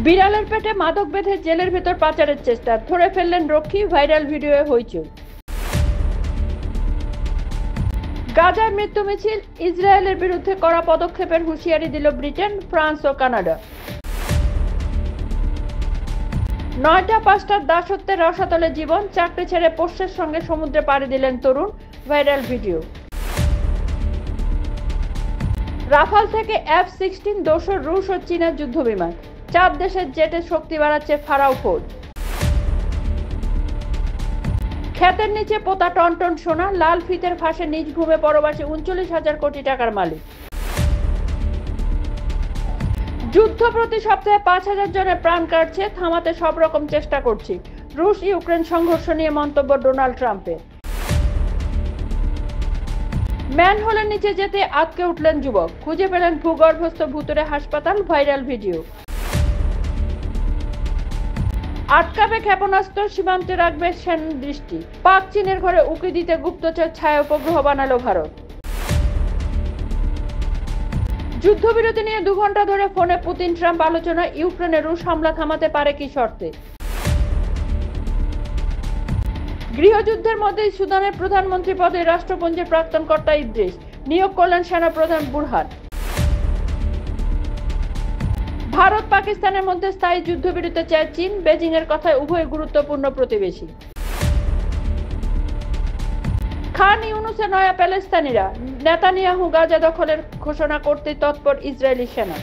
বিড়ালের পেটে মাদক বেঁধে জেলের ভেতর পাচারের চেষ্টা, ধরে ফেললেন রক্ষী, ভাইরাল ভিডিওয়ে হইচই। গাজায় মৃত্যু মিছিল, ইসরায়েলের বিরুদ্ধে কড়া পদক্ষেপের হুঁশিয়ারি দিল ব্রিটেন, ফ্রান্স ও কানাডা। ৯টা ৫টার দাসত্বের রসাতলে জীবন, চাকরি ছেড়ে পোষ্যের সঙ্গে সমুদ্রে পাড়ি দিলেন তরুণ, ভাইরাল ভিডিও। রাফাল থেকে F-16 দোসর রুশ ও চীনের যুদ্ধবিমান, ৪ দেশের জেটে শক্তি বাড়াচ্ছে ফারাও ফৌজ। ক্ষেতের নিচে পোতা টনটন সোনা, লাল ফিতের ফাঁসে নিজ ভূমে পরবাসী ৩৯,০০০ কোটি টাকার মালিক। যুদ্ধ প্রতি সপ্তাহে ৫,০০০ জনের প্রাণ কাটছে, থামাতে সব রকম চেষ্টা করছি, রুশ ইউক্রেন সংঘর্ষ নিয়ে মন্তব্য ডোনাল্ড ট্রাম্পের। ম্যানহোলের নিচে যেতে আটকে উঠলেন যুবক, খুঁজে পেলেন ভূগর্ভস্থ ভুতুড়ে হাসপাতাল, ভাইরাল ভিডিও। আটকাবে ক্ষেপণাস্ত্র, সীমান্তে রাখবে সেনা দৃষ্টি, পাক চীনের ঘরে উকি দিতে গুপ্তচর ছায়া উপগ্রহ বানালো ভারত। যুদ্ধবিরতি নিয়ে ২ ঘন্টা ধরে ফোনে পুতিন ট্রাম্প আলোচনা, ইউক্রেনে রুশ হামলা থামাতে পারে কি শর্তে। গৃহযুদ্ধের মধ্যেই সুদানের প্রধানমন্ত্রী পদে রাষ্ট্রপুঞ্জের প্রাক্তন কর্তা ইদ্রিস, নিয়োগ করলেন সেনাপ্রধান বুরহান। ভারত পাকিস্তানের মধ্যে স্থায়ী যুদ্ধবিরতি চায় চীন, বেজিং এর কথায় উভয় গুরুত্বপূর্ণ প্রতিবেশী। খান ইউনুসে নয়া প্যালেস্তানিরা, নেতানিয়াহু গাজা দখলের ঘোষণা করতে তৎপর ইসরায়েলি সেনা।